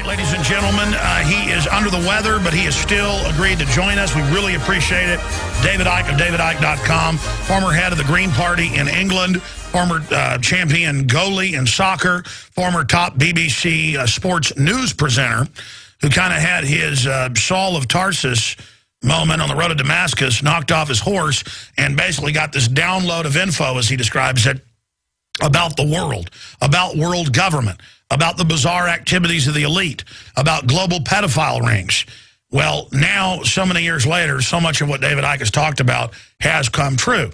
right, ladies and gentlemen, he is under the weather, but he has still agreed to join us. We really appreciate it. David Icke of DavidIcke.com, former head of the Green Party in England, former champion goalie in soccer, former top BBC sports news presenter, who kind of had his Saul of Tarsus moment on the road to Damascus, knocked off his horse, and basically got this download of info, as he describes it, about the world, about world government, about the bizarre activities of the elite, about global pedophile rings. Well, now, so many years later, so much of what David Icke has talked about has come true.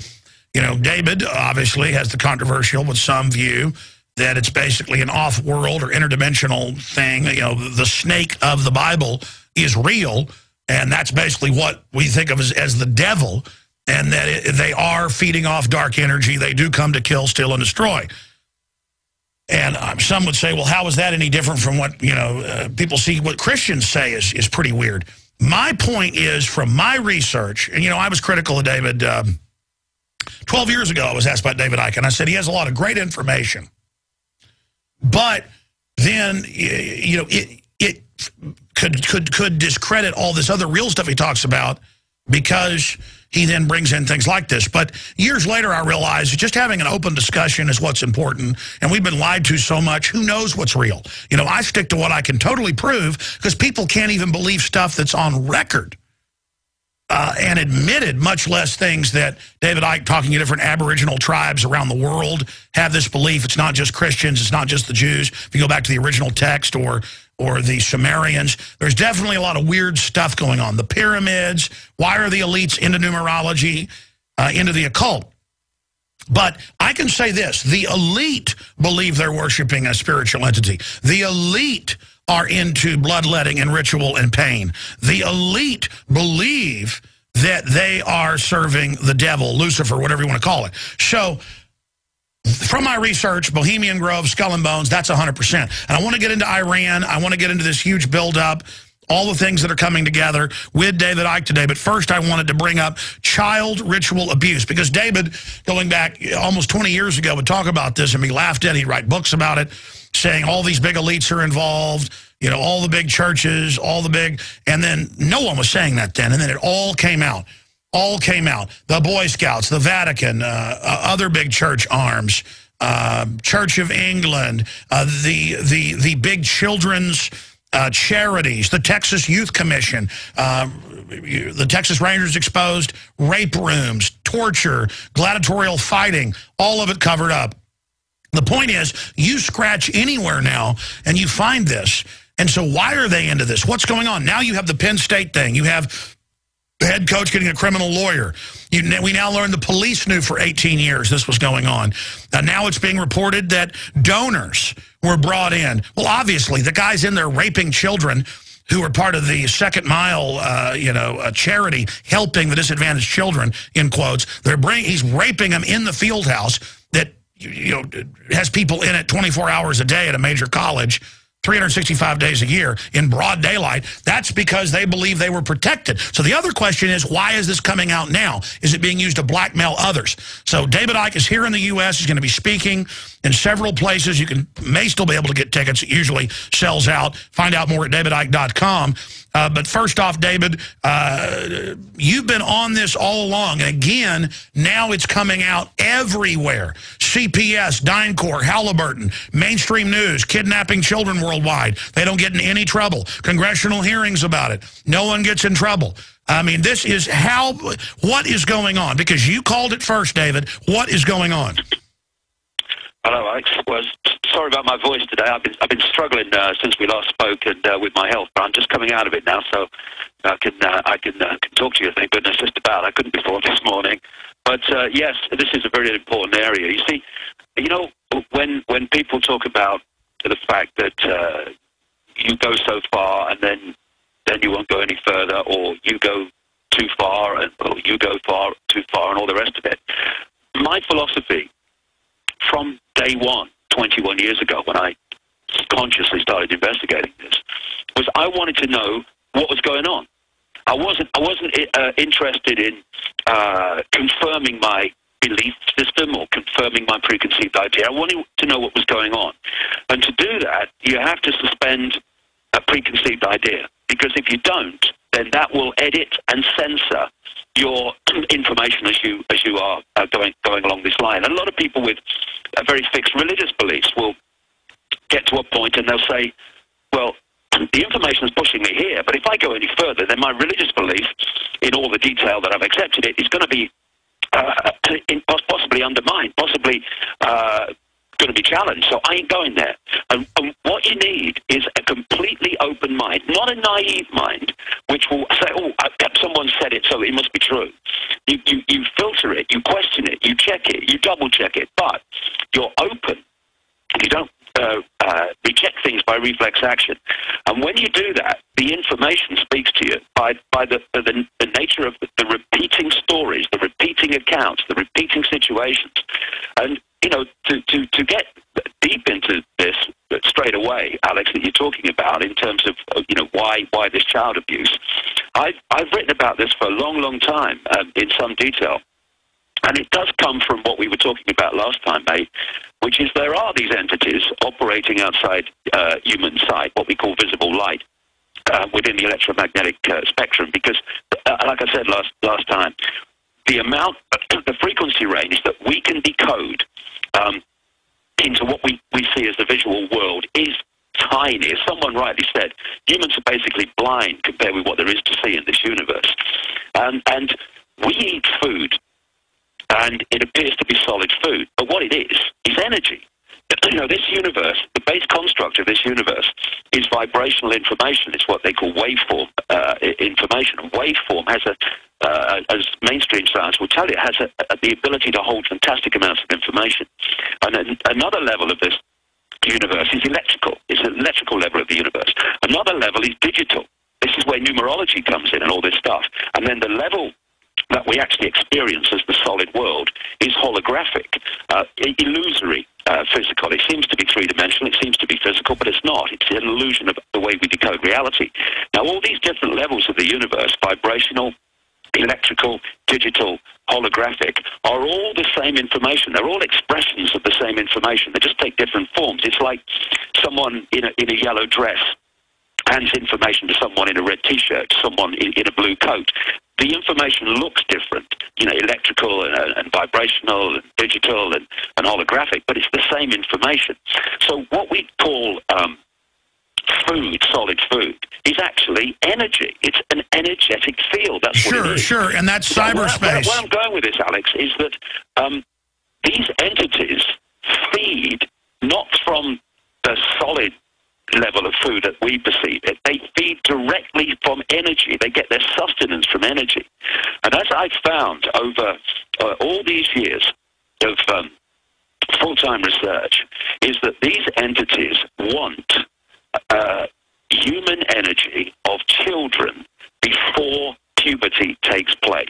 You know, David obviously has the controversial, with some view, that it's basically an off-world or interdimensional thing. You know, the snake of the Bible is real, and that's basically what we think of as the devil, and that they are feeding off dark energy. They do come to kill, steal, and destroy. And some would say, well, how is that any different from what, you know, people see what Christians say is pretty weird. My point is, from my research, and, you know, I was critical of David 12 years ago. I was asked about David Icke, and I said he has a lot of great information. But then, you know, it could discredit all this other real stuff he talks about, because he then brings in things like this. But years later, I realized just having an open discussion is what's important. And we've been lied to so much. Who knows what's real? You know, I stick to what I can totally prove, because people can't even believe stuff that's on record and admitted, much less things that David Icke, talking to different Aboriginal tribes around the world, have this belief. It's not just Christians. It's not just the Jews. If you go back to the original text or the Sumerians, there's definitely a lot of weird stuff going on. The pyramids, why are the elites into numerology, into the occult? But I can say this, the elite believe they're worshiping a spiritual entity. The elite are into bloodletting and ritual and pain. The elite believe that they are serving the devil, Lucifer, whatever you want to call it. So, from my research, Bohemian Grove, Skull and Bones, that's 100%. And I want to get into Iran. I want to get into this huge buildup, all the things that are coming together with David Icke today. But first, I wanted to bring up child ritual abuse, because David, going back almost 20 years ago, would talk about this and be laughed at. He'd write books about it, saying all these big elites are involved, you know, all the big churches, all the big, and then no one was saying that then, and then it all came out. All came out. The Boy Scouts, the Vatican, other big church arms, Church of England, the big children's charities, the Texas Youth Commission, the Texas Rangers exposed rape rooms, torture, gladiatorial fighting, all of it covered up. The point is, you scratch anywhere now and you find this. And so why are they into this? What's going on? Now you have the Penn State thing. You have the head coach getting a criminal lawyer. We now learn the police knew for 18 years this was going on. Now it's being reported that donors were brought in. Well, obviously, the guy's in there raping children who are part of the Second Mile, charity helping the disadvantaged children, in quotes. He's raping them in the field house that, you know, has people in it 24 hours a day at a major college, 365 days a year in broad daylight. That's because they believe they were protected. So the other question is, why is this coming out now? Is it being used to blackmail others? So David Icke is here in the U.S. He's going to be speaking in several places. You may still be able to get tickets. It usually sells out. Find out more at DavidIcke.com. But first off, David, you've been on this all along. And again, now it's coming out everywhere. CPS, DynCorp, Halliburton, mainstream news, kidnapping children worldwide. They don't get in any trouble. Congressional hearings about it. No one gets in trouble. I mean, this is what is going on? Because you called it first, David. What is going on? Hello, Alex. Well, sorry about my voice today. I've been struggling since we last spoke and with my health, but I'm just coming out of it now, so I can talk to you. Thank goodness, just about. I couldn't before this morning, but yes, this is a very important area. You see, you know, when people talk about the fact that you go so far and then you won't go any further, or you go too far or you go too far, and all the rest of it. My philosophy from day one, 21 years ago, when I consciously started investigating this, was I wanted to know what was going on. I wasn't interested in confirming my belief system or confirming my preconceived idea. I wanted to know what was going on. And to do that, you have to suspend a preconceived idea. Because if you don't, then that will edit and censor your information as you are going along this line. And a lot of people with very fixed religious beliefs will get to a point and they'll say, well, the information is pushing me here, but if I go any further, then my religious belief, in all the detail that I've accepted it, is going to be possibly undermined, possibly going to be challenged. So I ain't going there. And what you need is a completely open mind, not a naive mind, which will say, oh, someone said it, so it must be true. You filter it, you question it, you check it, you double check it, but you're open. You don't reject things by reflex action. And when you do that, the information speaks to you by the nature of the repeating stories, the repeating accounts, the repeating situations. And, you know, to get deep into this straight away, Alex, that you're talking about in terms of, you know, why this child abuse, I've written about this for a long, long time in some detail. And it does come from what we were talking about last time, mate, which is there are these entities operating outside human sight, what we call visible light, within the electromagnetic spectrum. Because, like I said last time, the frequency range that we can decode into what we see as the visual world is tiny. As someone rightly said, humans are basically blind compared with what there is to see in this universe. And we eat food, and it appears to be solid food, but what it is energy. You know, this universe, the base construct of this universe is vibrational information. It's what they call waveform information. And waveform has as mainstream science will tell you, has the ability to hold fantastic amounts of information. And then another level of this universe is electrical. It's an electrical level of the universe. Another level is digital. This is where numerology comes in and all this stuff. And then the level that we actually experience as the solid world is holographic, illusory, physical. It seems to be three-dimensional, it seems to be physical, but it's not. It's an illusion of the way we decode reality. Now, all these different levels of the universe, vibrational, electrical, digital, holographic, are all the same information. They're all expressions of the same information. They just take different forms. It's like someone in a yellow dress hands information to someone in a red T-shirt, someone in a blue coat. The information looks different, you know, electrical and vibrational and digital and holographic, but it's the same information. So what we call food, solid food, is actually energy. It's an energetic field. That's what it is. Sure, and that's cyberspace. Where I'm going with this, Alex, is that these entities feed not from the solid level of food that we perceive it. They feed directly from energy. They get their sustenance from energy. And as I've found over all these years of full-time research, is that these entities want human energy of children before puberty takes place,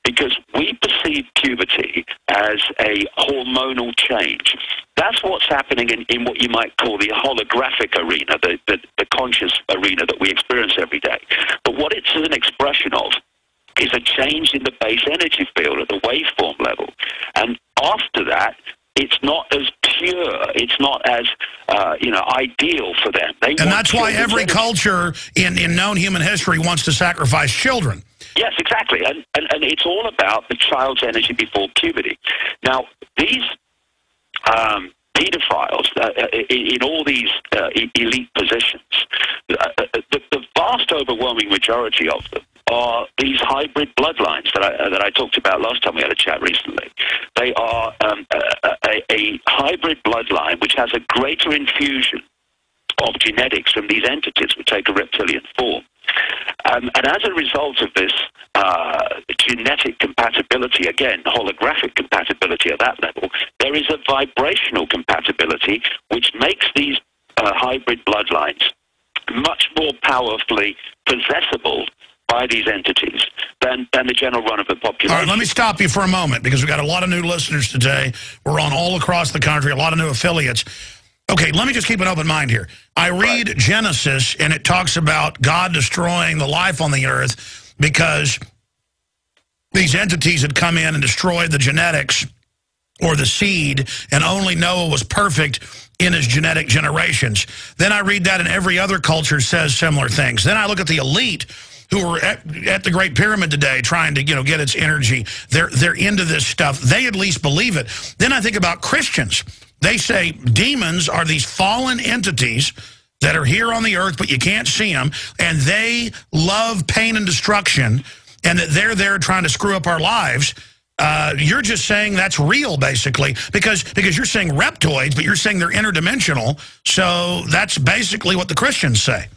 because we perceive puberty as a hormonal change. That's what's happening in what you might call the holographic arena, the conscious arena that we experience every day. But what it's an expression of is a change in the base energy field at the waveform level. And after that, it's not as pure, it's not as, ideal for them. And that's why every culture in known human history wants to sacrifice children. Yes, exactly. And it's all about the child's energy before puberty. Now, these pedophiles in all these elite positions, the vast overwhelming majority of them are these hybrid bloodlines that I talked about last time we had a chat recently. They are a hybrid bloodline which has a greater infusion of genetics from these entities which take a reptilian form. And as a result of this genetic compatibility, again, holographic compatibility at that level, there is a vibrational compatibility which makes these hybrid bloodlines much more powerfully possessible by these entities than the general run of the population. All right, let me stop you for a moment, because we've got a lot of new listeners today. We're on all across the country, a lot of new affiliates. Okay, let me just keep an open mind here. I read Genesis, and it talks about God destroying the life on the earth because these entities had come in and destroyed the genetics or the seed, and only Noah was perfect in his genetic generations. Then I read that, and every other culture says similar things. Then I look at the elite who are at the Great Pyramid today trying to, get its energy. They're into this stuff. They at least believe it. Then I think about Christians. They say demons are these fallen entities that are here on the earth, but you can't see them, and they love pain and destruction, and that they're there trying to screw up our lives. You're just saying that's real, basically, because you're saying reptoids, but you're saying they're interdimensional, so that's basically what the Christians say.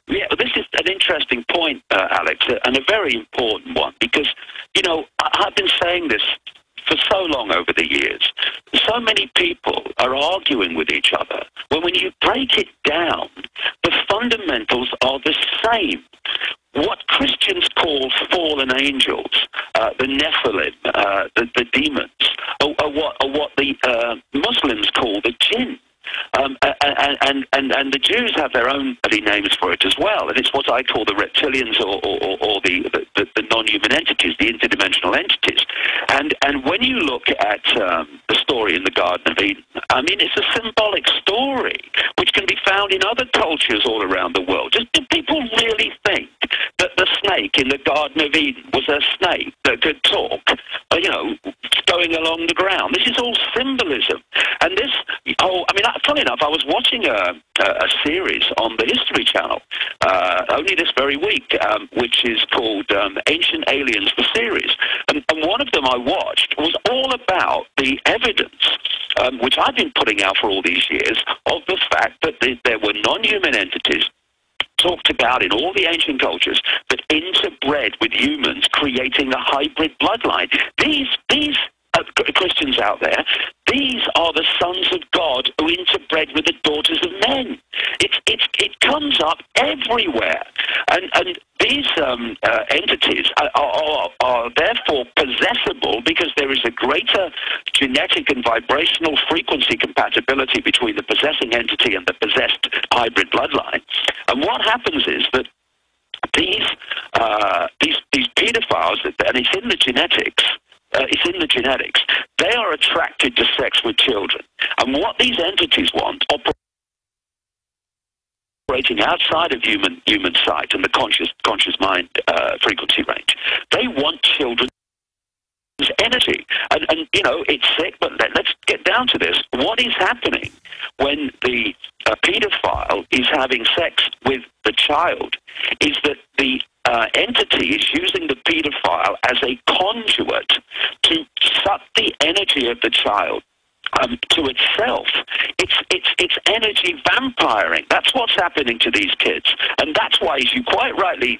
Yeah, this is an interesting point, Alex, and a very important one, because, I've been saying this for so long over the years. So many people are arguing with each other, when you break it down, the fundamentals are the same. What Christians call fallen angels, the Nephilim, the demons, are what the Muslims call the jinn. And the Jews have their own names for it as well, and it's what I call the reptilians or the non-human entities, the interdimensional entities. And when you look at the story in the Garden of Eden, I mean, it's a symbolic story which can be found in other cultures all around the world. Do people really think that the snake in the Garden of Eden was a snake that could talk, going along the ground? This is all symbolism. And this, funny enough, I was watching a series on the History Channel only this very week, which is called Ancient Aliens, the series. And one of them I watched was all about the evidence, which I've been putting out for all these years, of the fact that there were non-human entities talked about in all the ancient cultures that interbred with humans, creating a hybrid bloodline. These Christians out there, these are the sons of God who interbred with the daughters of men. It comes up everywhere, and these entities are therefore possessible because there is a greater genetic and vibrational frequency compatibility between the possessing entity and the possessed hybrid bloodline. And what happens is that these pedophiles, and it's in the genetics. They are attracted to sex with children. And what these entities want, operating outside of human sight and the conscious mind frequency range, they want children's energy. And it's sick, but let's get down to this. What is happening when the pedophile is having sex with the child is that the entity is using the pedophile as a conduit to suck the energy of the child to itself. It's energy vampiring. That's what's happening to these kids, and that's why, as you quite rightly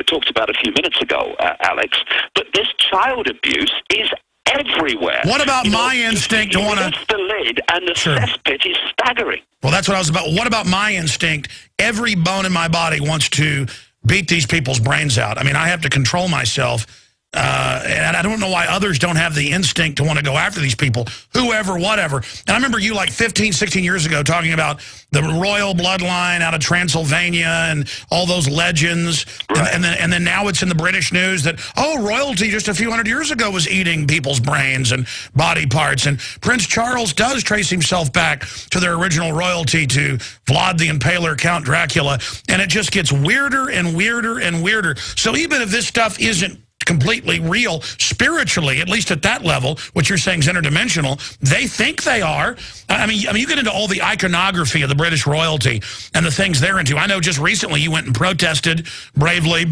talked about a few minutes ago, Alex, that this child abuse is everywhere. What about my instinct to want to lift the lid, and the cesspit is staggering. Well, that's what I was about. What about my instinct? Every bone in my body wants to beat these people's brains out. I mean, I have to control myself, and I don't know why others don't have the instinct to want to go after these people, whoever, whatever. And I remember you like 15, 16 years ago talking about the royal bloodline out of Transylvania and all those legends. Right. And then now it's in the British news that, royalty just a few hundred years ago was eating people's brains and body parts. And Prince Charles does trace himself back to their original royalty, to Vlad the Impaler, Count Dracula. And it just gets weirder and weirder and weirder. So even if this stuff isn't completely real spiritually, at least at that level, what you're saying is interdimensional, they think they are. I mean, you get into all the iconography of the British royalty and the things they're into. I know just recently you went and protested bravely.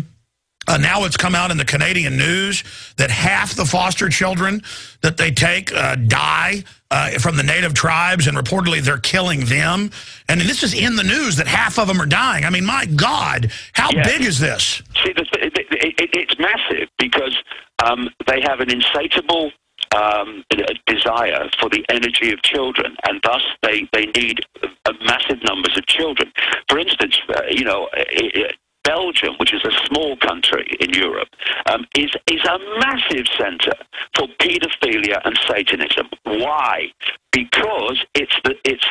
Now it's come out in the Canadian news that half the foster children that they take die from the native tribes, and reportedly they're killing them. And this is in the news that half of them are dying. I mean, my God, how big is this? See, it's massive because they have an insatiable desire for the energy of children, and thus they need massive numbers of children. For instance, Belgium, which is a small country in Europe, is a massive center for pedophilia and Satanism. Why? Because it's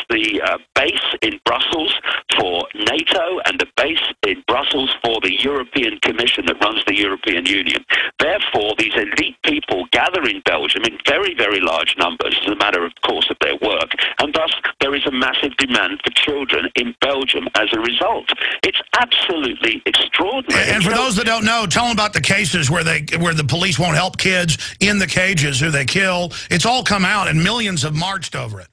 the base in Brussels for NATO and the base in Brussels for the European Commission that runs the European Union. Therefore, these elite people gather in Belgium in very, very large numbers as a matter, of course, of their work, and thus there is a massive demand for children in Belgium as a result. It's absolutely extraordinary. And for those that don't know, tell them about the cases where the police won't help kids in the cages who they kill. It's all come out, and millions have marched over it.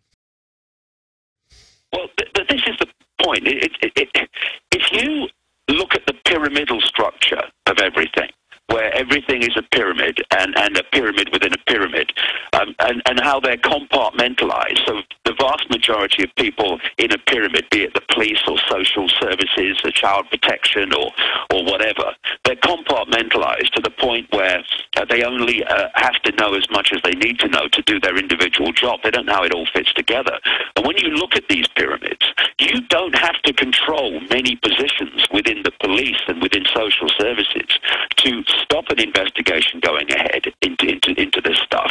Well, this is the point. If you look at the pyramidal structure of everything, where everything is a pyramid and a pyramid within a pyramid, and how they're compartmentalized. So the vast majority of people in a pyramid, be it the police or social services or child protection or whatever, they're compartmentalized to the point where they only have to know as much as they need to know to do their individual job. They don't know how it all fits together. And when you look at these pyramids, you don't have to control many positions within the police and within social services to stop an investigation going ahead into this stuff,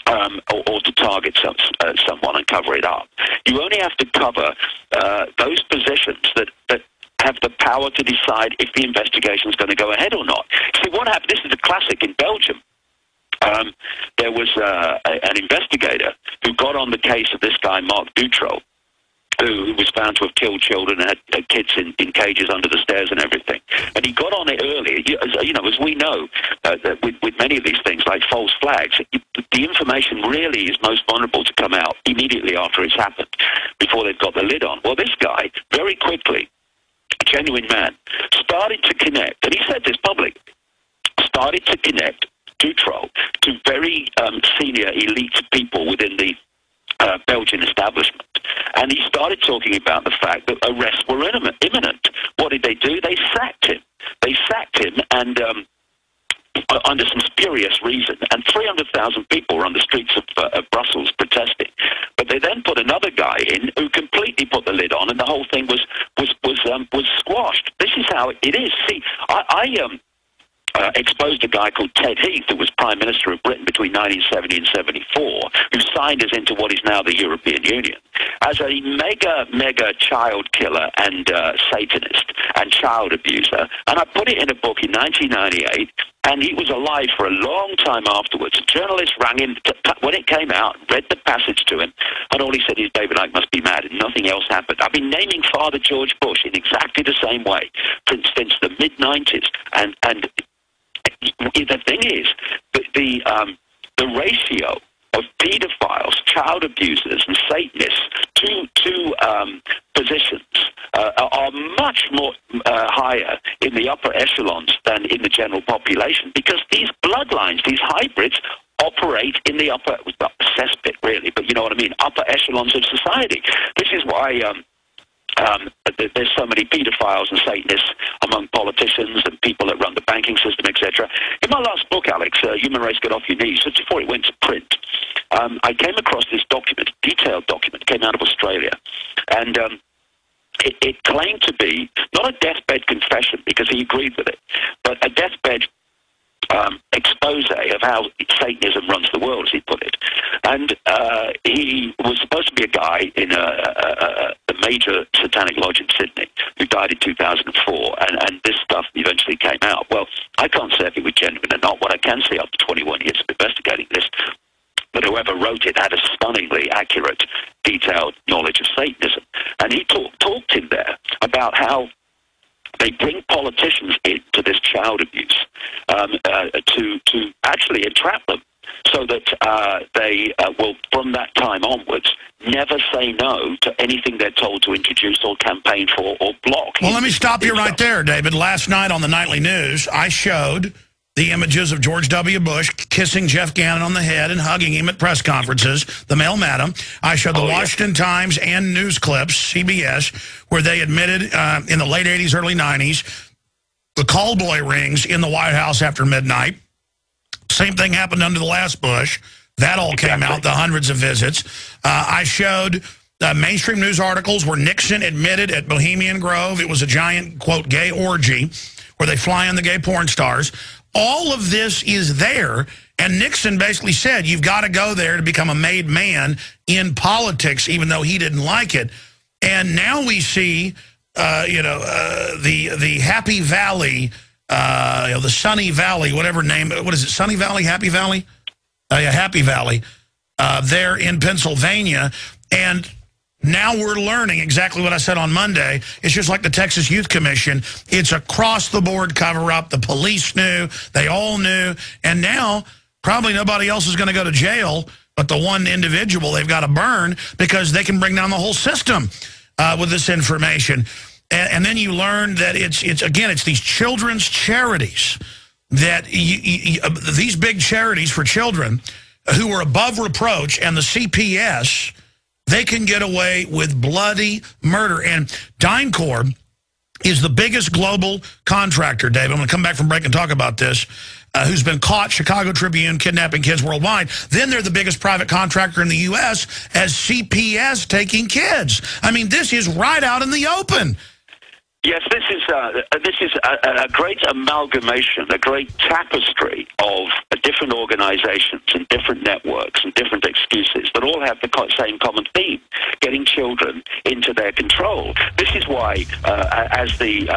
or to target someone and cover it up. You only have to cover those positions that have the power to decide if the investigation is going to go ahead or not. See, what happened, this is a classic in Belgium. There was an investigator who got on the case of this guy, Mark Dutroux, who was found to have killed children and had kids in cages under the stairs and everything. And he got on it early. As we know, with many of these things, like false flags, the information really is most vulnerable to come out immediately after it's happened, before they've got the lid on. Well, this guy, very quickly, a genuine man, started to connect, and he said this publicly, started to connect Dutroux to very senior elite people within the Belgian establishment. And he started talking about the fact that arrests were imminent. What did they do? They sacked him. They sacked him, and under some spurious reason. And 300,000 people were on the streets of Brussels protesting. But they then put another guy in who completely put the lid on, and the whole thing was squashed. This is how it is. See, I exposed a guy called Ted Heath, who was Prime Minister of Britain between 1970 and 74, who signed us into what is now the European Union, as a mega child killer and Satanist and child abuser. And I put it in a book in 1998, and he was alive for a long time afterwards. Journalists rang him when it came out, read the passage to him, and all he said is, David Icke must be mad, and nothing else happened. I've been naming Father George Bush in exactly the same way since the mid-90s, and the thing is, the ratio of pedophiles, child abusers, and Satanists to positions are much more higher in the upper echelons than in the general population, because these bloodlines, these hybrids, operate in the upper, well, cesspit really, but you know what I mean, upper echelons of society. This is why there's so many pedophiles and Satanists among politicians and people that run the banking system, etc. In my last book, Alex, Human Race Get Off Your Knees, just before it went to print, I came across this document, detailed document, came out of Australia, and it claimed to be not a deathbed confession, because he agreed with it, but a deathbed expose of how Satanism runs the world, as he put it. And he was supposed to be a guy in a major satanic lodge in Sydney who died in 2004, and this stuff eventually came out. Well, I can't say if it was genuine or not. What I can say after 21 years of investigating this, but whoever wrote it had a stunningly accurate, detailed knowledge of Satanism. And he talked in there about how they bring politicians into this child abuse to actually entrap them, so that they will, from that time onwards, never say no to anything they're told to introduce or campaign for or block. Well, let me stop you right there, David. Last night on the Nightly News, I showed the images of George W. Bush kissing Jeff Gannon on the head and hugging him at press conferences, the male madam. I showed the Washington Times and news clips, CBS, where they admitted in the late 80s, early 90s, the call boy rings in the White House after midnight. Same thing happened under the last Bush. That all came out, the hundreds of visits. I showed mainstream news articles where Nixon admitted at Bohemian Grove it was a giant, quote, gay orgy where they fly in the gay porn stars. All of this is there, and Nixon basically said you've got to go there to become a made man in politics, even though he didn't like it. And now we see, the Happy Valley, the Sunny Valley, whatever name, what is it, Sunny Valley, Happy Valley? Yeah, Happy Valley, there in Pennsylvania. And now we're learning exactly what I said on Monday. It's just like the Texas Youth Commission. It's across-the-board cover-up. The police knew. They all knew. And now probably nobody else is going to go to jail but the one individual they've got to burn because they can bring down the whole system with this information. And then you learn that it's these children's charities, that these big charities for children who are above reproach, and the CPS, they can get away with bloody murder. And DynCorp is the biggest global contractor, Dave. I'm going to come back from break and talk about this, who's been caught, Chicago Tribune, kidnapping kids worldwide. Then they're the biggest private contractor in the U.S. as CPS taking kids. I mean, this is right out in the open. Yes, this is a great amalgamation, a great tapestry of different organizations and different networks and different excuses that all have the same common theme: getting children into their control. This is why, as the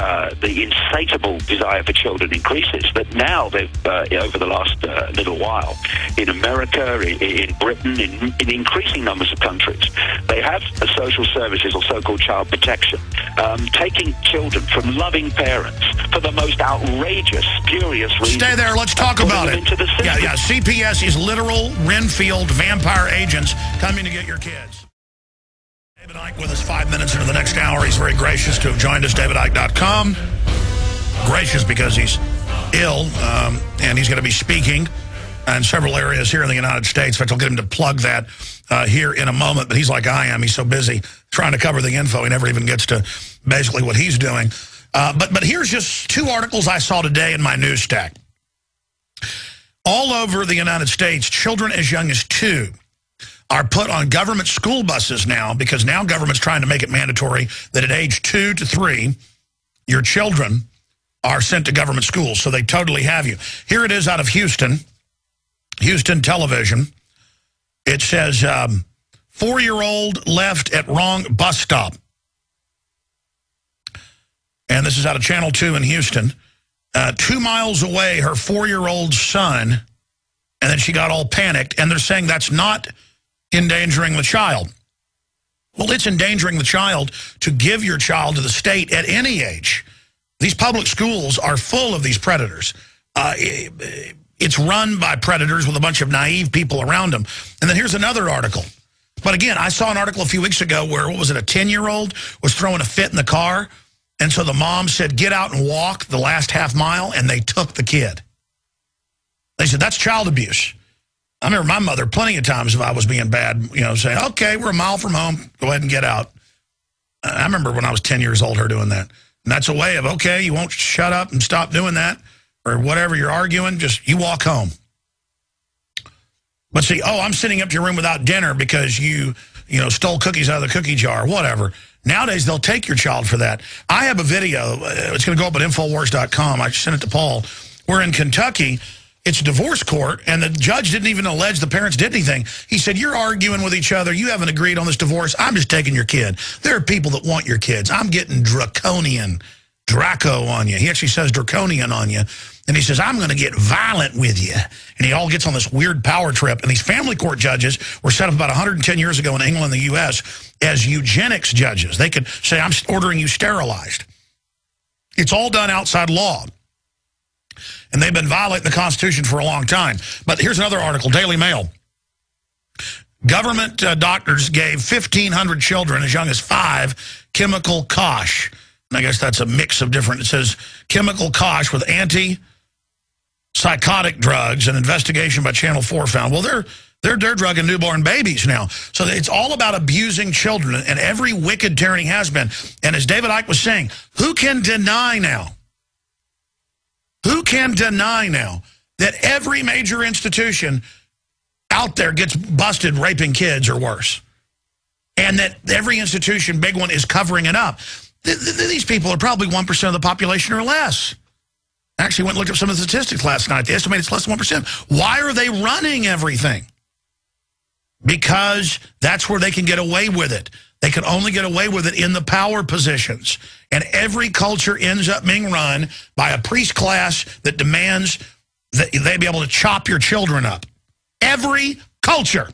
insatiable desire for children increases, that now they've over the last little while in America, in Britain, in increasing numbers of countries, they have social services or so-called child protection, taking children from loving parents for the most outrageous, spurious reasons. Stay there. Let's talk about it. Yeah. CPS is literal Renfield vampire agents coming to get your kids. David Icke with us 5 minutes into the next hour. He's very gracious to have joined us, davidicke.com. Gracious because he's ill, and he's going to be speaking in several areas here in the United States. In fact, I'll get him to plug that here in a moment, but he's like I am. He's so busy trying to cover the info, he never even gets to basically what he's doing. But here's just two articles I saw today in my news stack. All over the United States, children as young as 2 are put on government school buses now, because now government's trying to make it mandatory that at age 2 to 3, your children are sent to government schools. So they totally have you. Here it is out of Houston Television. It says, 4-year-old left at wrong bus stop. And this is out of Channel 2 in Houston. 2 miles away, her 4-year-old son, and then she got all panicked, and they're saying that's not endangering the child. Well, it's endangering the child to give your child to the state at any age. These public schools are full of these predators. It's run by predators with a bunch of naive people around them. And then here's another article. But again, I saw an article a few weeks ago where, what was it, a 10-year-old was throwing a fit in the car. And so the mom said, get out and walk the last half mile, and they took the kid. They said, that's child abuse. I remember my mother plenty of times, if I was being bad, saying, okay, we're a mile from home, go ahead and get out. I remember when I was 10 years old, her doing that. And that's a way of, okay, you won't shut up and stop doing that, or whatever you're arguing, just you walk home. But see, I'm sitting up to your room without dinner because you stole cookies out of the cookie jar, whatever. Nowadays, they'll take your child for that. I have a video. It's going to go up at Infowars.com. I sent it to Paul. We're in Kentucky. It's a divorce court, and the judge didn't even allege the parents did anything. He said, you're arguing with each other. You haven't agreed on this divorce. I'm just taking your kid. There are people that want your kids. I'm getting Draco on you. He actually says draconian on you. And he says, I'm going to get violent with you. And he all gets on this weird power trip. And these family court judges were set up about 110 years ago in England and the U.S. as eugenics judges. They could say, I'm ordering you sterilized. It's all done outside law. And they've been violating the Constitution for a long time. But here's another article, Daily Mail. Government doctors gave 1,500 children as young as 5 chemical kosh. And I guess that's a mix of different. It says chemical kosh with psychotic drugs. An investigation by Channel 4 found. Well, they're drugging newborn babies now. So it's all about abusing children, and every wicked tyranny has been. And as David Icke was saying, who can deny now? Who can deny now that every major institution out there gets busted raping kids or worse? and that every institution, big one, is covering it up. These people are probably 1% of the population or less. I actually went and looked up some of the statistics last night. They estimate it's less than 1%. Why are they running everything? Because that's where they can get away with it. They can only get away with it in the power positions. And every culture ends up being run by a priest class that demands that they be able to chop your children up. Every culture.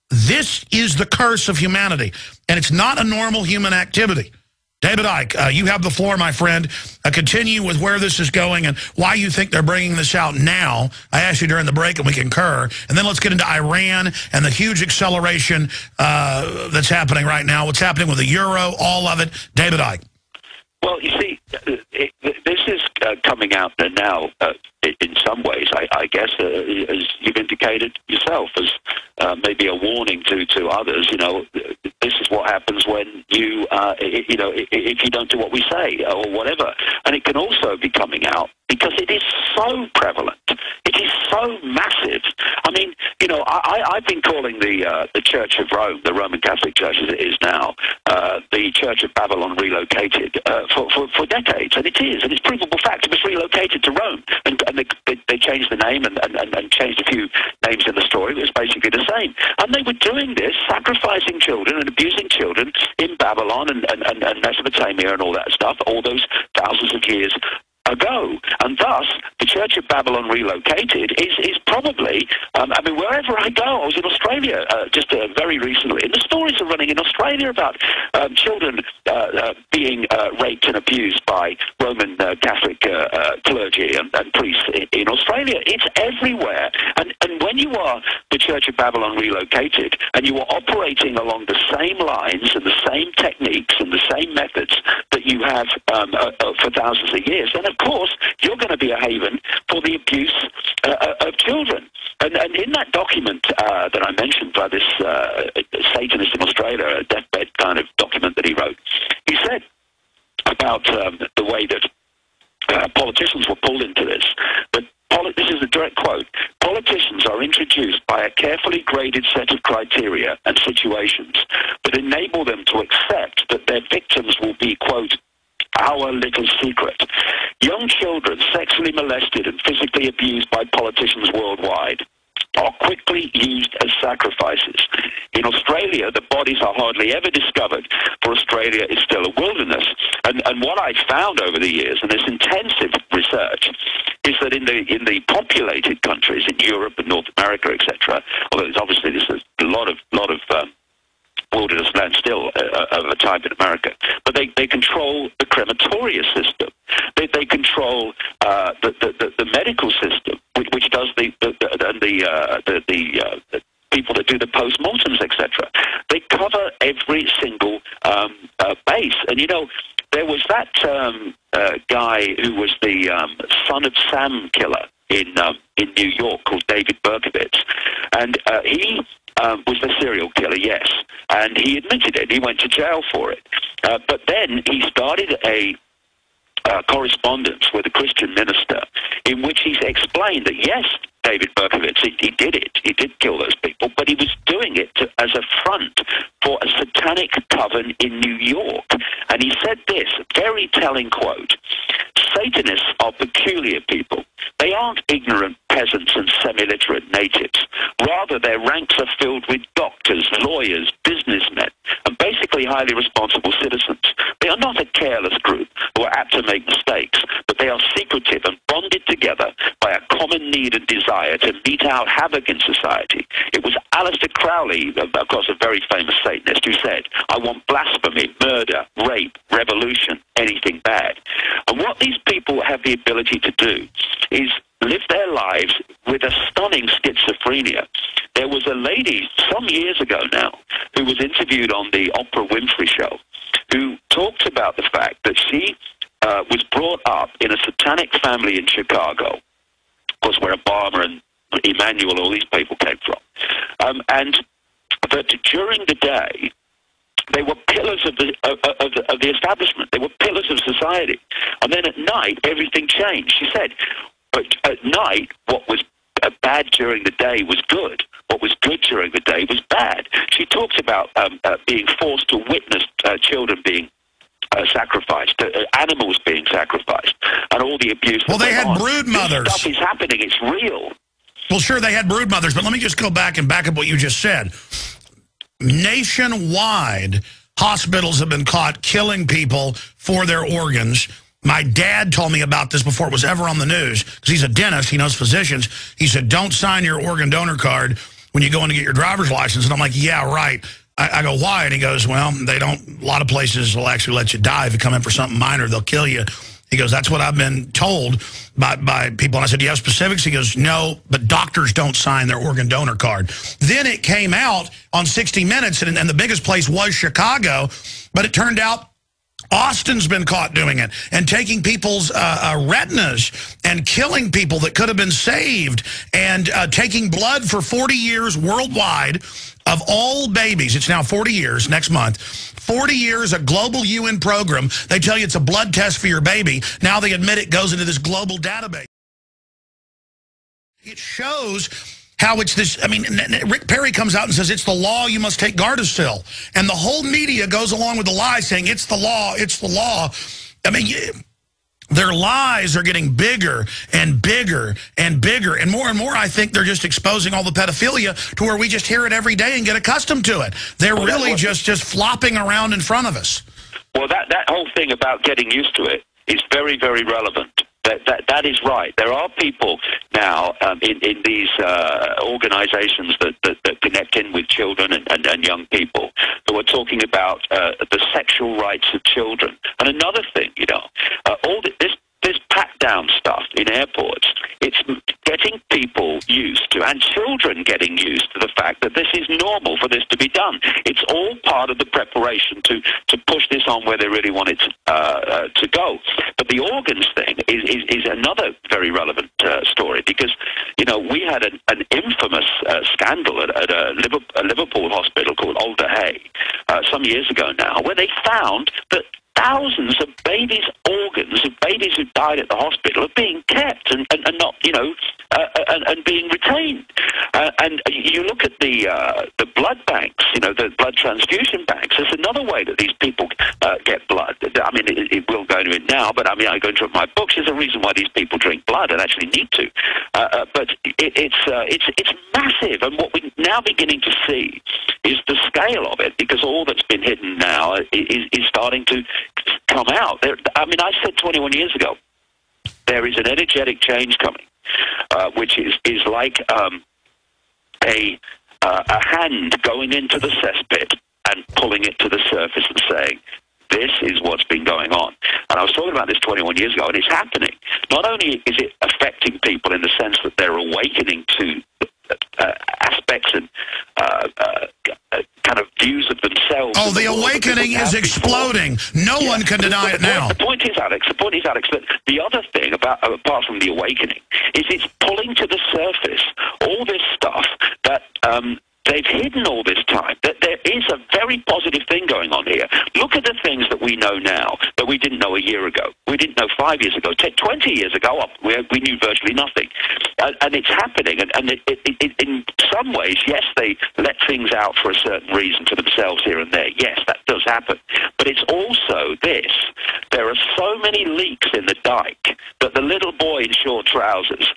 This is the curse of humanity. And it's not a normal human activity. David Icke, you have the floor, my friend. Continue with where this is going and why you think they're bringing this out now. I asked you during the break, and we concur. And then let's get into Iran and the huge acceleration that's happening right now. What's happening with the euro, all of it. David Icke. Well, you see, this is coming out now in some ways, I guess, as you've indicated yourself, as maybe a warning to others. You know, this is what happens when you, if you don't do what we say or whatever. And it can also be coming out because it is so prevalent. It is so massive. I mean, you know, I've been calling the Church of Rome, the Roman Catholic Church as it is now, the Church of Babylon relocated for decades, and it is, and it's provable fact. It was relocated to Rome, and they changed the name and changed a few names in the story. It was basically the same, and they were doing this, sacrificing children and abusing children in Babylon and Mesopotamia and all that stuff, all those thousands of years ago. And thus, the Church of Babylon relocated is probably, I mean, wherever I go, I was in Australia just very recently, and the stories are running in Australia about children being raped and abused by Roman Catholic clergy and priests in Australia. It's everywhere. And when you are the Church of Babylon relocated, and you are operating along the same lines and the same techniques and the same methods that you have for thousands of years, then of course you're going to be a haven for the abuse of children. And in that document that I mentioned by this Satanist in Australia, a deathbed kind of document that he wrote, he said about the way that politicians were pulled into this, but this is a direct quote, politicians are introduced by a carefully graded set of criteria and situations that enable them to accept that their victims will be, quote, our little secret. Young children sexually molested and physically abused by politicians worldwide are quickly used as sacrifices. In Australia, the bodies are hardly ever discovered, for Australia is still a wilderness. And what I've found over the years, and this intensive research, is that in the populated countries, in Europe and North America, etc., although obviously there's a lot of wilderness land still of a type in America, but they control the crematoria system. They control the medical system, which does the people that do the postmortems, etc. They cover every single base. And you know, there was that guy who was the son of Sam killer in New York called David Berkowitz, and he was the serial killer, yes, and he admitted it. He went to jail for it, but then he started a correspondence with a Christian minister in which he explained that, yes, David Berkowitz, he did it. He did kill those people, but he was doing it as a front for a satanic coven in New York. And he said this very telling quote, Satanists are peculiar people. They aren't ignorant peasants and semi-literate natives. Rather, their ranks are filled with doctors, lawyers, businessmen, and basically highly responsible citizens. They are not a careless group who are apt to make mistakes, but they are secretive and bonded together by a common need and desire to mete out havoc in society. It was Aleister Crowley, of course a very famous Satanist, who said, I want blasphemy, murder, rape, revolution, anything bad. And what these people have the ability to do is live their lives with a stunning schizophrenia. There was a lady some years ago now who was interviewed on the Oprah Winfrey Show who talked about the fact that she was brought up in a satanic family in Chicago, of course where Obama and Emmanuel, all these people came from, and that during the day they were pillars of the establishment. They were pillars of society. And then at night, everything changed. She said, but at night, what was bad during the day was good. What was good during the day was bad. She talks about being forced to witness children being sacrificed, animals being sacrificed, and all the abuse. Well, they had brood mothers. This stuff is happening. It's real. Well, sure, they had brood mothers, but let me just go back and back up what you just said. Nationwide, hospitals have been caught killing people for their organs. My dad told me about this before it was ever on the news, because he's a dentist, he knows physicians. He said, don't sign your organ donor card when you go in to get your driver's license. And I'm like, yeah, right. I go, why? And he goes, well, they don't, a lot of places will actually let you die. If you come in for something minor, they'll kill you. He goes, that's what I've been told by people. And I said, do you have specifics? He goes, no, but doctors don't sign their organ donor card. Then it came out on 60 Minutes, and the biggest place was Chicago, but it turned out Austin's been caught doing it and taking people's retinas and killing people that could have been saved and taking blood for 40 years worldwide of all babies. It's now 40 years next month. 40 years, a global UN program. They tell you it's a blood test for your baby. Now they admit it goes into this global database. It shows how it's this, I mean, Rick Perry comes out and says, it's the law, you must take Gardasil. And the whole media goes along with the lie saying, it's the law, it's the law. I mean, their lies are getting bigger and bigger and bigger. And more, I think they're just exposing all the pedophilia to where we just hear it every day and get accustomed to it. They're really just flopping around in front of us. Well, that whole thing about getting used to it is very, very relevant. That is right. There are people now in these organizations that connect in with children and young people who are talking about the sexual rights of children. And another thing, you know, all this pat-down stuff in airports, it's getting people used to, and children getting used to the fact that this is normal for this to be done. It's all part of the preparation to push this on where they really want it to go. But the organs thing is another very relevant story, because, you know, we had an infamous scandal at a Liverpool hospital called UNTERTITEL some years ago now, where they found that thousands of babies' organs of babies who died at the hospital are being kept and not, you know, and being retained. And you look at the blood banks, you know, the blood transfusion banks. There's another way that these people get blood. I mean, it will go into it now, but I mean, I go into my books. There's a reason why these people drink blood and actually need to. But it's massive, and what we're now beginning to see is the scale of it, because all that's been hidden now is starting to come out. I mean, I said 21 years ago, there is an energetic change coming, which is like a hand going into the cesspit and pulling it to the surface and saying, this is what's been going on. And I was talking about this 21 years ago, and it's happening. Not only is it affecting people in the sense that they're awakening to aspects and kind of views of themselves. Oh, the awakening is exploding. No one can deny it now. The point is, Alex, that the other thing, apart from the awakening, is it's pulling to the surface all this stuff that they've hidden all this time. That there is a very positive thing going on here. Look at the things that we know now that we didn't know a year ago. We didn't know 5 years ago. 20 years ago, we knew virtually nothing. And it's happening. And in some ways, yes, they let things out for a certain reason to themselves here and there. Yes, that does happen. But it's also this. There are so many leaks in the dike that the little boy in short trousers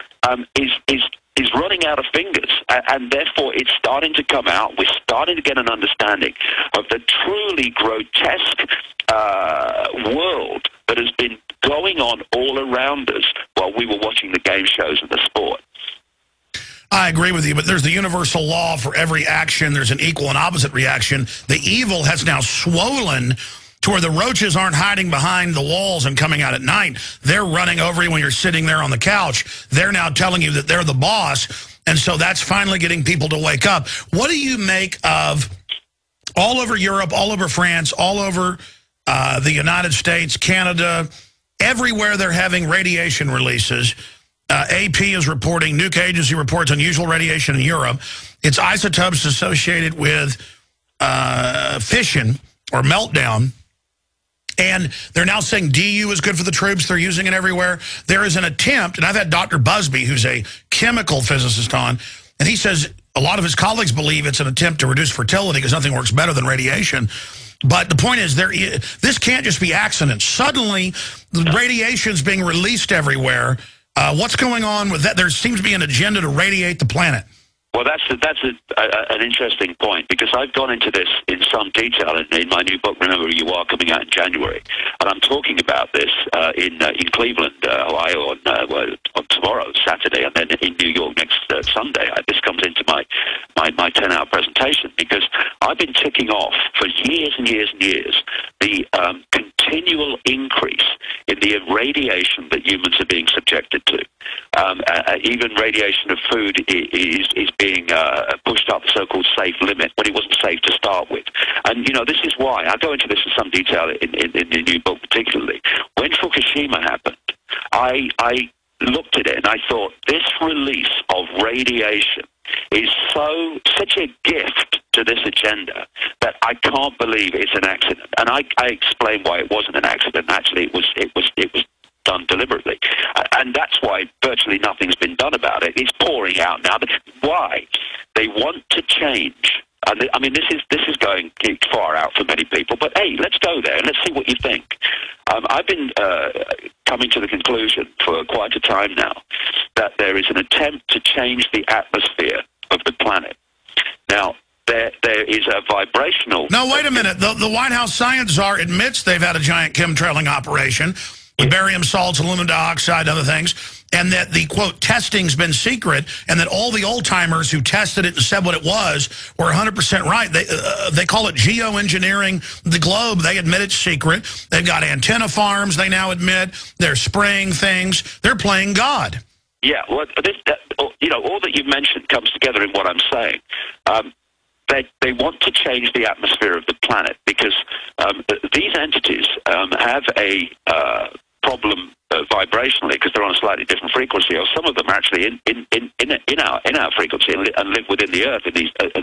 is running out of fingers, and therefore it's starting to come out. We're starting to get an understanding of the truly grotesque world that has been going on all around us while we were watching the game shows and the sport. I agree with you, but there's the universal law for every action. There's an equal and opposite reaction. The evil has now swollen to where the roaches aren't hiding behind the walls and coming out at night. They're running over you when you're sitting there on the couch. They're now telling you that they're the boss. And so that's finally getting people to wake up. What do you make of all over Europe, all over France, all over the United States, Canada, everywhere they're having radiation releases? AP is reporting, Nuke Agency reports unusual radiation in Europe. It's isotopes associated with fission or meltdown. And they're now saying DU is good for the troops. They're using it everywhere. There is an attempt, and I've had Dr. Busby, who's a chemical physicist on, and he says a lot of his colleagues believe it's an attempt to reduce fertility because nothing works better than radiation. But the point is, this can't just be accidents. Suddenly, the radiation's being released everywhere. What's going on with that? There seems to be an agenda to radiate the planet. Well, that's an interesting point, because I've gone into this in some detail in my new book, Remember Who You Are, coming out in January. And I'm talking about this in Cleveland, Ohio, on tomorrow, Saturday, and then in New York next Sunday. This comes into my 10-hour presentation, because I've been ticking off for years and years and years the continual increase in the irradiation that humans are being subjected to. Even radiation of food is being pushed up the so-called safe limit when it wasn't safe to start with. And, you know, this is why. I go into this in some detail in the new book particularly. When Fukushima happened, I looked at it and I thought, this release of radiation is such a gift to this agenda that I can't believe it's an accident. And I explained why it wasn't an accident. Actually, it was done deliberately, and that's why virtually nothing's been done about it. It's pouring out now. Why? They want to change. And I mean, this is going far out for many people. But hey, let's go there and let's see what you think. I've been coming to the conclusion for quite a time now that there is an attempt to change the atmosphere of the planet. Now, there is a vibrational... No, wait a minute. The White House science czar admits they've had a giant chemtrailing operation with barium salts, aluminum dioxide, other things, and that the, quote, testing's been secret, and that all the old-timers who tested it and said what it was were 100% right. They call it geoengineering the globe. They admit it's secret. They've got antenna farms, they now admit. They're spraying things. They're playing God. Yeah, well, you know, all that you've mentioned comes together in what I'm saying. They want to change the atmosphere of the planet because these entities have a problem vibrationally because they're on a slightly different frequency, or some of them are actually in our frequency and live within the Earth and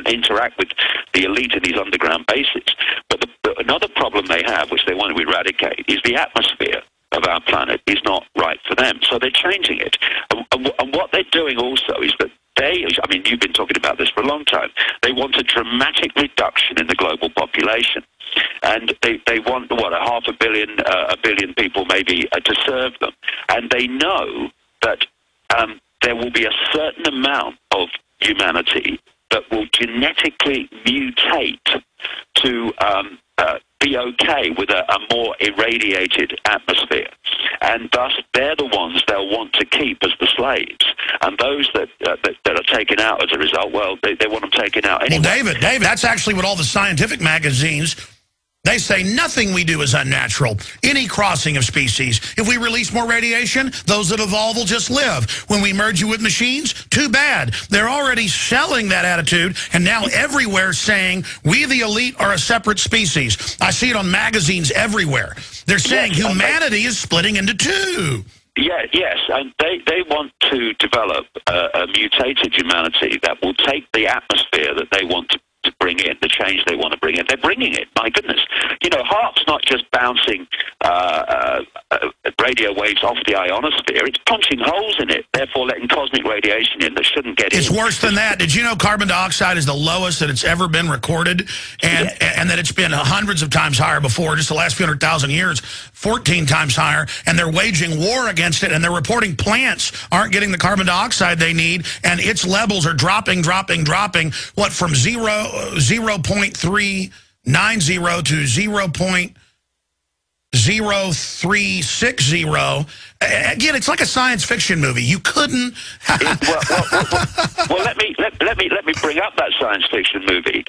interact with the elite in these underground bases. But another problem they have, which they want to eradicate, is the atmosphere of our planet is not right for them. So they're changing it. And what they're doing also is that I mean, you've been talking about this for a long time. They want a dramatic reduction in the global population. And they want, what, a billion people maybe to serve them. And they know that there will be a certain amount of humanity that will genetically mutate to be okay with a more irradiated atmosphere. And thus, they're the ones they'll want to keep as the slaves. And those that are taken out as a result, well, they want them taken out anyway. Well, David, that's actually what all the scientific magazines, they say nothing we do is unnatural. Any crossing of species. If we release more radiation, those that evolve will just live. When we merge you with machines, too bad. They're already selling that attitude, and now everywhere saying, we the elite are a separate species. I see it on magazines everywhere. They're saying humanity is splitting into two. Yeah, yes, and they want to develop a mutated humanity that will take the atmosphere that they want to bring in, the change they want to bring in. They're bringing it, my goodness. You know, HAARP's not just bouncing radio waves off the ionosphere, it's punching holes in it, therefore letting cosmic radiation in that shouldn't get in. It's worse than that. Did you know carbon dioxide is the lowest that it's ever been recorded, and that it's been hundreds of times higher before, just the last few 100,000 years, 14 times higher, and they're waging war against it, and they're reporting plants aren't getting the carbon dioxide they need, and its levels are dropping, what, from 0.390 to 0.0360. Again, it's like a science fiction movie. You couldn't. Well, let me bring up that science fiction movie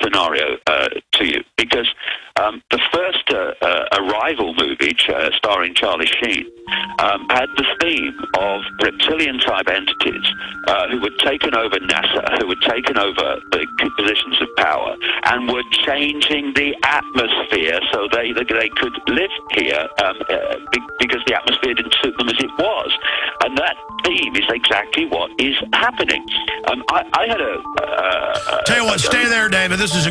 scenario to you, because the first Arrival movie, starring Charlie Sheen, had the theme of reptilian-type entities who had taken over NASA, who had taken over the positions of power, and were changing the atmosphere so they could live here because the atmosphere atmosphere didn't suit them as it was. And that theme is exactly what is happening. I had Tell you what, stay there, David. This is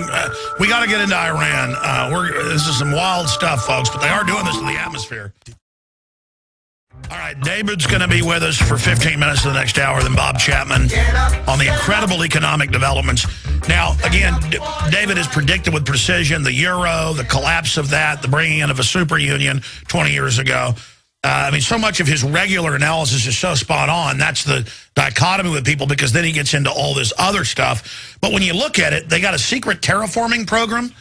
we got to get into Iran. This is some wild stuff, folks, but they are doing this to the atmosphere. All right, David's going to be with us for 15 minutes of the next hour, then Bob Chapman on the incredible economic developments. Now, again, David has predicted with precision the euro, the collapse of that, the bringing in of a super union 20 years ago. I mean, so much of his regular analysis is so spot on. That's the dichotomy with people, because then he gets into all this other stuff. But when you look at it, they got a secret terraforming program,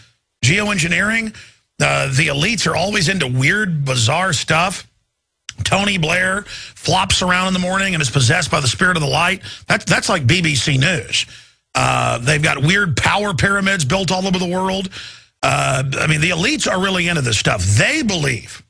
geoengineering. The elites are always into weird, bizarre stuff. Tony Blair flops around in the morning and is possessed by the spirit of the light. That's like BBC News. They've got weird power pyramids built all over the world. I mean, the elites are really into this stuff. They believe.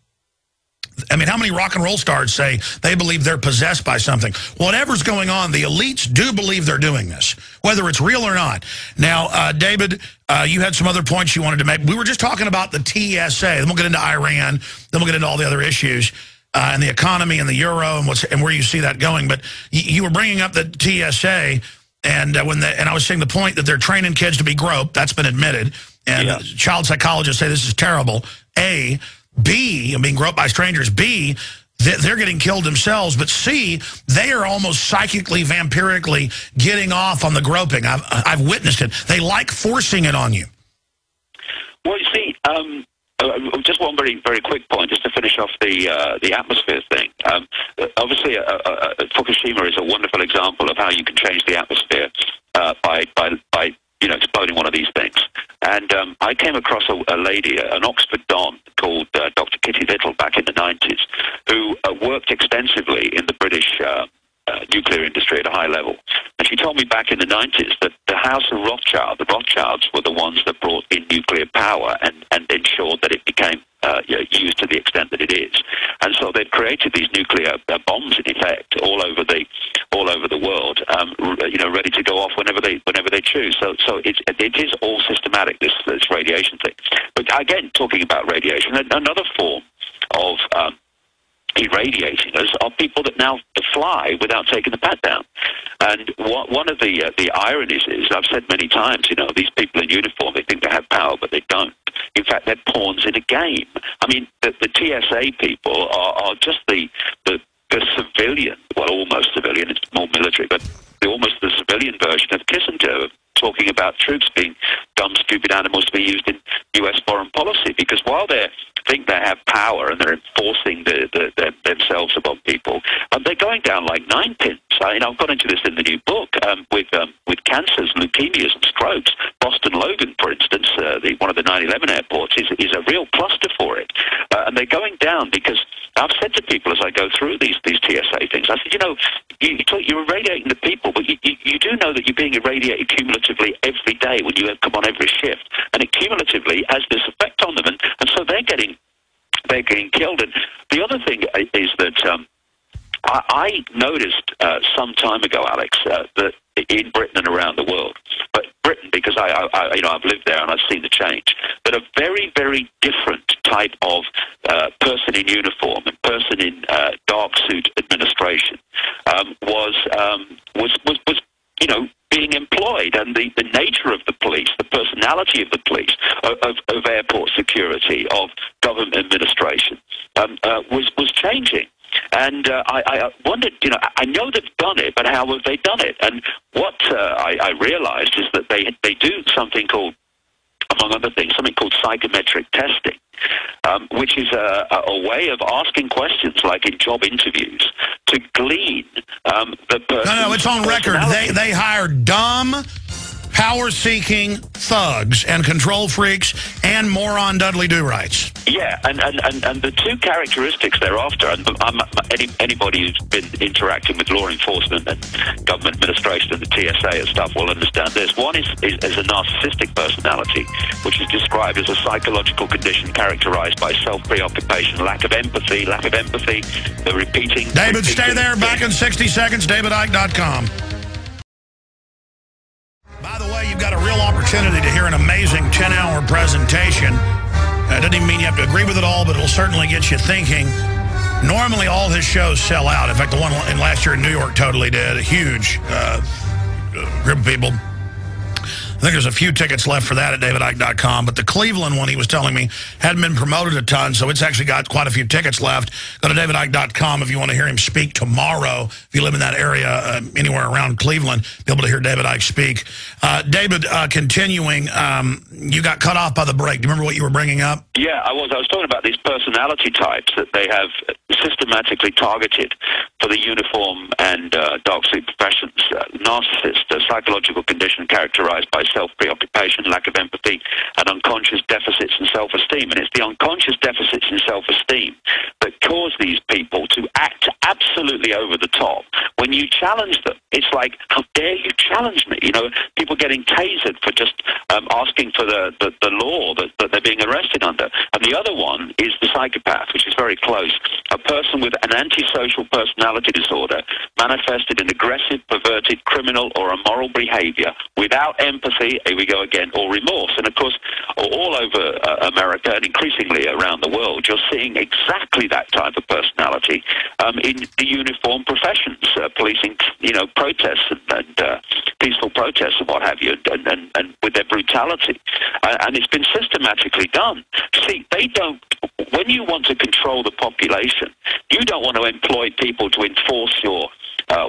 I mean, how many rock and roll stars say they believe they're possessed by something? Whatever's going on, the elites do believe they're doing this, whether it's real or not. Now, David, you had some other points you wanted to make. We were just talking about the TSA. Then we'll get into Iran. Then we'll get into all the other issues. And the economy and the euro and where you see that going. But you were bringing up the TSA, and I was saying the point that they're training kids to be groped. That's been admitted. And child psychologists say this is terrible. A. B, being groped by strangers. B, they're getting killed themselves. But C, they are almost psychically, vampirically getting off on the groping. I've witnessed it. They like forcing it on you. Well, you see, just one very, very quick point, just to finish off the atmosphere thing. Obviously, Fukushima is a wonderful example of how you can change the atmosphere by exploding one of these things. And I came across a lady, an Oxford Don, called Dr. Kitty Little back in the 90s, who worked extensively in the British nuclear industry at a high level. And she told me back in the 90s that the House of Rothschild, the Rothschilds were the ones that brought in nuclear power and ensured that it became used to the extent that it is. And so they've created these nuclear bombs, in effect, all over the world, ready to go off whenever they choose. So it is all systematic, this radiation thing. But again, talking about radiation, another form of irradiating us are people that now fly without taking the pat down. And one of the ironies is, I've said many times, these people in uniform, they think they have power, but they don't. In fact, they're pawns in a game. I mean, the TSA people are just the civilian, well, almost civilian, it's more military, but almost the civilian version of Kissinger, talking about troops being dumb, stupid animals to be used in U.S. foreign policy, because while they think they have power and they're enforcing themselves upon people, they're going down like ninepins. I've gone into this in the new book with cancers, leukemias, and strokes. Boston Logan, for instance, one of the 9/11 airports, is a real cluster for it, and they're going down because I've said to people as I go through these TSA things, I said, you're irradiating the people, but you do know that you're being irradiated cumulatively every day when you come on every shift, and it cumulatively has this effect on them, and so they're getting killed. And the other thing is that I noticed some time ago, Alex, that in Britain and around the world, but Britain, because I've lived there and I've seen the change, that a very, very different type of person in uniform and person in dark suit administration was being employed, and the nature of the police, the personality of the police, of airport security, of government administration, was changing. And I wondered, I know they've done it, but how have they done it? And what I realized is that they do something called, among other things, something called psychometric testing, which is a way of asking questions like in job interviews to glean the person. No, it's on record. They hire dumb, power-seeking thugs and control freaks and moron Dudley Do-Rights. Yeah, and the two characteristics they're after, and anybody who's been interacting with law enforcement and government administration and the TSA and stuff will understand this. One is a narcissistic personality, which is described as a psychological condition characterized by self-preoccupation, lack of empathy, the repeating... David, stay there. Back in 60 seconds, davidicke.com. By the way, you've got a real opportunity to hear an amazing 10-hour presentation. It doesn't even mean you have to agree with it all, but it'll certainly get you thinking. Normally, all his shows sell out. In fact, the one in last year in New York totally did. A huge group of people. I think there's a few tickets left for that at davidicke.com, but the Cleveland one, he was telling me, hadn't been promoted a ton, so it's actually got quite a few tickets left. Go to davidicke.com if you want to hear him speak tomorrow. If you live in that area, anywhere around Cleveland, be able to hear David Icke speak. David, continuing, you got cut off by the break. Do you remember what you were bringing up? Yeah, I was talking about these personality types that they have systematically targeted for the uniform and dark sleep professions. Narcissist, a psychological condition characterized by self-preoccupation, lack of empathy, and unconscious deficits in self-esteem. And it's the unconscious deficits in self-esteem that cause these people to act absolutely over the top. When you challenge them, it's like, how dare you challenge me? You know, people getting tasered for just asking for the law that they're being arrested under. And the other one is the psychopath, which is very close. A person with an antisocial personality disorder manifested in aggressive, perverted, criminal, or immoral behavior without empathy, here we go again, or remorse. And of course, all over America and increasingly around the world, you're seeing exactly that type of personality in the uniformed professions, policing, you know, protests and peaceful protests and what have you, and with their brutality. And it's been systematically done. See, they don't, when you want to control the population, you don't want to employ people to enforce your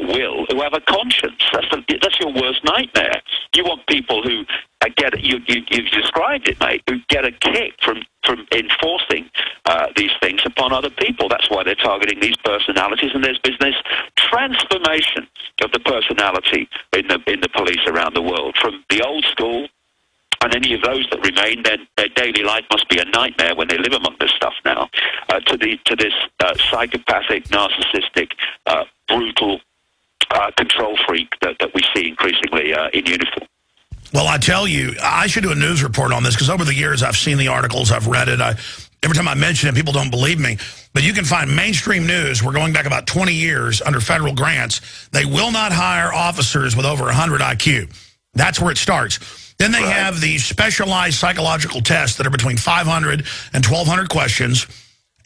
will, who have a conscience. That's your worst nightmare. You want people who get it. You've described it, mate. Who get a kick from enforcing these things upon other people. That's why they're targeting these personalities. And there's business transformation of the personality in the police around the world, from the old school. And any of those that remain, their daily life must be a nightmare when they live among this stuff now. To this psychopathic, narcissistic, brutal control freak that we see increasingly in uniform. Well, I tell you, I should do a news report on this, because over the years I've seen the articles, I've read it. Every time I mention it, people don't believe me. But you can find mainstream news. We're going back about 20 years under federal grants. They will not hire officers with over 100 IQ. That's where it starts. Then they have these specialized psychological tests that are between 500 and 1,200 questions.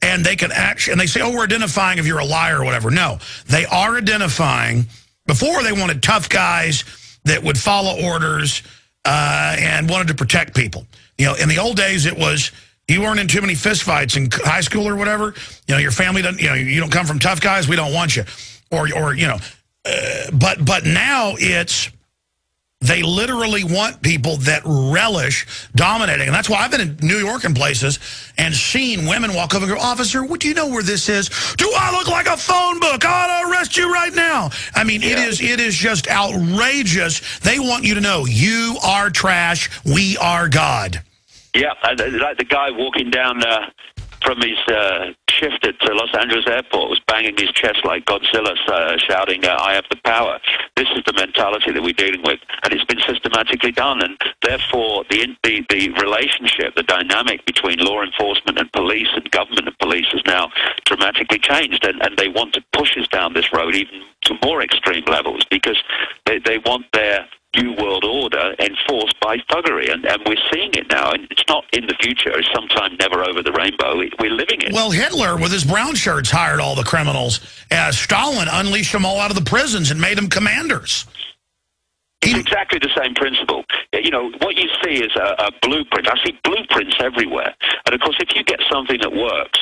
And they can actually, and they say, oh, we're identifying if you're a liar or whatever. No, they are identifying. Before, they wanted tough guys that would follow orders and wanted to protect people. You know, in the old days, it was, you weren't in too many fistfights in high school or whatever. You know, your family doesn't, you know, you don't come from tough guys, we don't want you. Or you know, but now it's, they literally want people that relish dominating. And that's why I've been in New York and places and seen women walk over and go, officer, what do you know where this is? Do I look like a phone book? I ought to arrest you right now. I mean, it is just outrageous. They want you to know you are trash. We are God. Yeah, like the guy walking down from his shift at Los Angeles airport was banging his chest like Godzilla, shouting, I have the power. This is the mentality that we're dealing with, and it's been systematically done, and therefore the relationship, the dynamic between law enforcement and police and government and police has now dramatically changed, and they want to push us down this road even to more extreme levels, because they want their New World Order enforced by thuggery, and we're seeing it now, and it's not in the future, it's sometime never over the rainbow, we're living it. Well, Hitler, with his brown shirts, hired all the criminals. Stalin unleashed them all out of the prisons and made them commanders. It's exactly the same principle. You know, what you see is a blueprint. I see blueprints everywhere. And, of course, if you get something that works,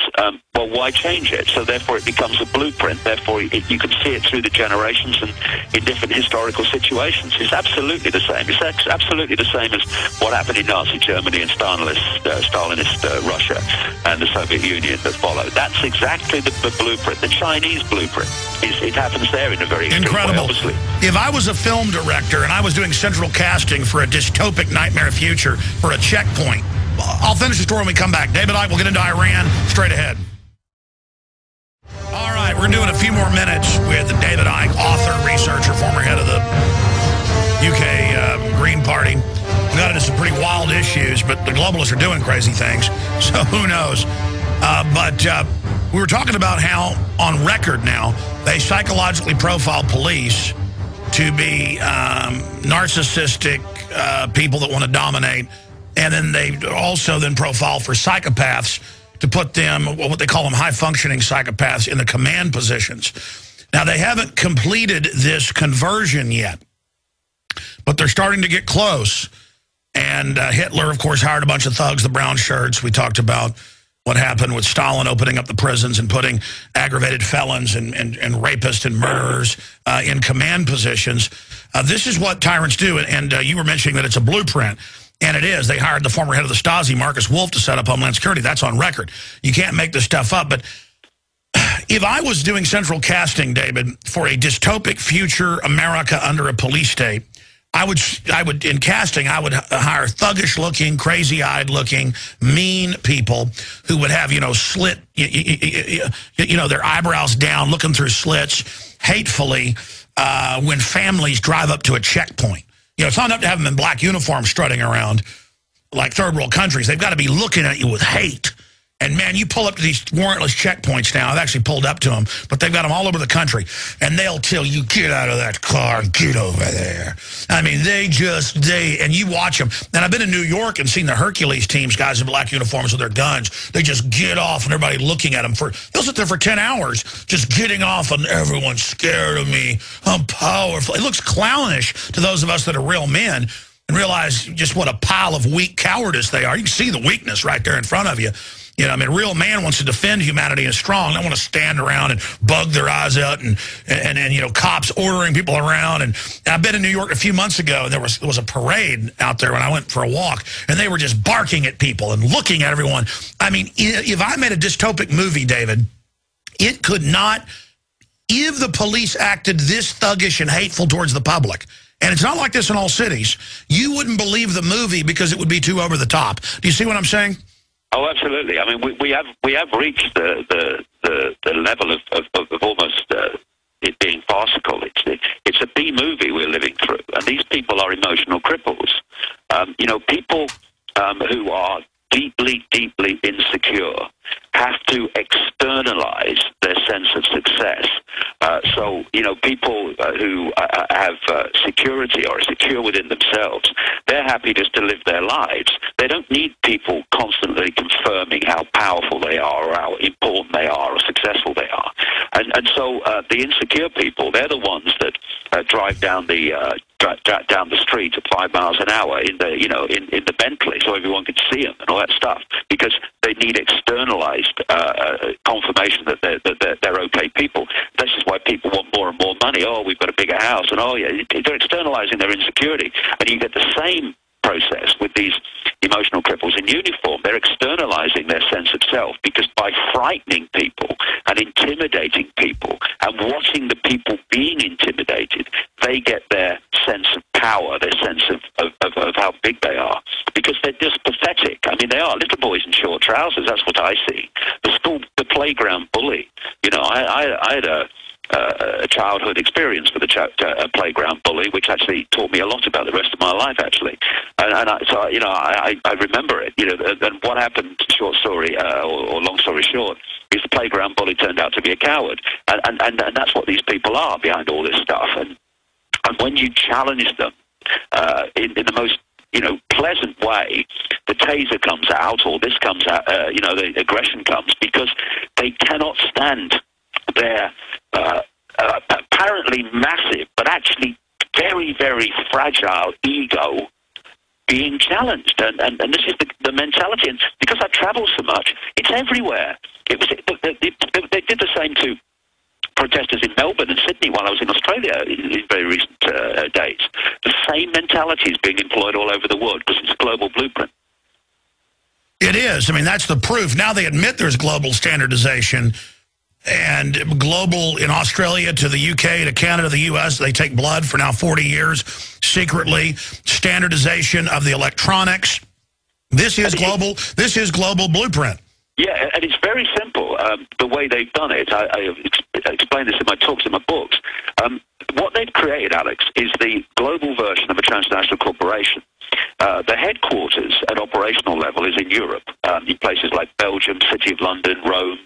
well, why change it? So, therefore, it becomes a blueprint. Therefore, you can see it through the generations and in different historical situations. It's absolutely the same. It's absolutely the same as what happened in Nazi Germany and Stalinist Russia and the Soviet Union that followed. That's exactly the blueprint. The Chinese blueprint. It happens there in a very incredible way, obviously. If I was a film director and I was doing central casting for a dystopic nightmare future for a checkpoint, I'll finish the story when we come back. David Icke will get into Iran straight ahead. All right, we're doing a few more minutes with David Icke, author, researcher, former head of the UK Green Party. We got into some pretty wild issues, but the globalists are doing crazy things, so who knows? But we were talking about how, on record now, they psychologically profile police to be narcissistic people that want to dominate. And then they also then profile for psychopaths to put them, what they call them, high-functioning psychopaths, in the command positions. Now, they haven't completed this conversion yet, but they're starting to get close. And Hitler, of course, hired a bunch of thugs, the brown shirts. We talked about what happened with Stalin opening up the prisons and putting aggravated felons and rapists and murderers in command positions. This is what tyrants do, and you were mentioning that it's a blueprint, and it is. They hired the former head of the Stasi, Marcus Wolf, to set up Homeland Security. That's on record. You can't make this stuff up, but if I was doing central casting, David, for a dystopic future America under a police state, I would in casting, I would hire thuggish-looking, crazy-eyed-looking, mean people who would have, slit, their eyebrows down, looking through slits, hatefully, when families drive up to a checkpoint. It's not enough to have them in black uniforms strutting around like third world countries. They've got to be looking at you with hate. And, man, you pull up to these warrantless checkpoints now. I've actually pulled up to them, but they've got them all over the country. And they'll tell you, get out of that car, get over there. I mean, and you watch them. And I've been in New York and seen the Hercules teams, guys in black uniforms with their guns. They just get off, and everybody looking at them. They'll sit there for 10 hours just getting off, and everyone's scared of me. I'm powerful. It looks clownish to those of us that are real men and realize just what a pile of weak cowardice they are. You can see the weakness right there in front of you. A real man wants to defend humanity and is strong. They don't want to stand around and bug their eyes out and cops ordering people around. And I've been in New York a few months ago, and there was a parade out there when I went for a walk, and they were just barking at people and looking at everyone. I mean, if I made a dystopic movie, David, it could not, if the police acted this thuggish and hateful towards the public, and it's not like this in all cities, you wouldn't believe the movie because it would be too over the top. Do you see what I'm saying? Oh, absolutely. I mean, we have reached the level of almost it being farcical. It's a B movie we're living through, and these people are emotional cripples. People who are deeply, deeply insecure have to externalize their sense of success. People who have security or are secure within themselves, they're happy just to live their lives. They don't need people constantly confirming how powerful they are or how important they are or successful they are. And so the insecure people, they're the ones that drive down the street at 5 miles an hour in the Bentley, so everyone can see them and all that stuff, because they need externalized confirmation that they're okay people. This is why people want more and more money. Oh, we've got a bigger house, and they're externalizing their insecurity, and you get the same process with these emotional cripples in uniform. They're externalizing their sense of self, because by frightening people and intimidating people and watching the people being intimidated, they get their sense of power, their sense of how big they are, because they're just pathetic. I mean, they are little boys in short trousers. That's what I see. The playground bully. I had a childhood experience with a playground bully, which actually taught me a lot about the rest of my life, actually. I remember it. And what happened, short story or long story short, is the playground bully turned out to be a coward, and that's what these people are behind all this stuff. And when you challenge them in the most pleasant way, the taser comes out, or this comes out, the aggression comes, because they cannot stand their apparently massive, but actually very, very fragile ego being challenged. And this is the mentality. And because I travel so much, it's everywhere. They did the same to protesters in Melbourne and Sydney while I was in Australia in very recent days. The same mentality is being employed all over the world because it's a global blueprint. It is. I mean, that's the proof. Now they admit there's global standardization, and global in Australia to the UK to Canada, the US, they take blood for now 40 years, secretly, standardization of the electronics. This is global. This is global blueprint. Yeah, and it's very simple, the way they've done it. I explain this in my talks, in my books. What they've created, Alex, is the global version of a transnational corporation. the headquarters at operational level is in Europe, in places like Belgium, City of London, Rome,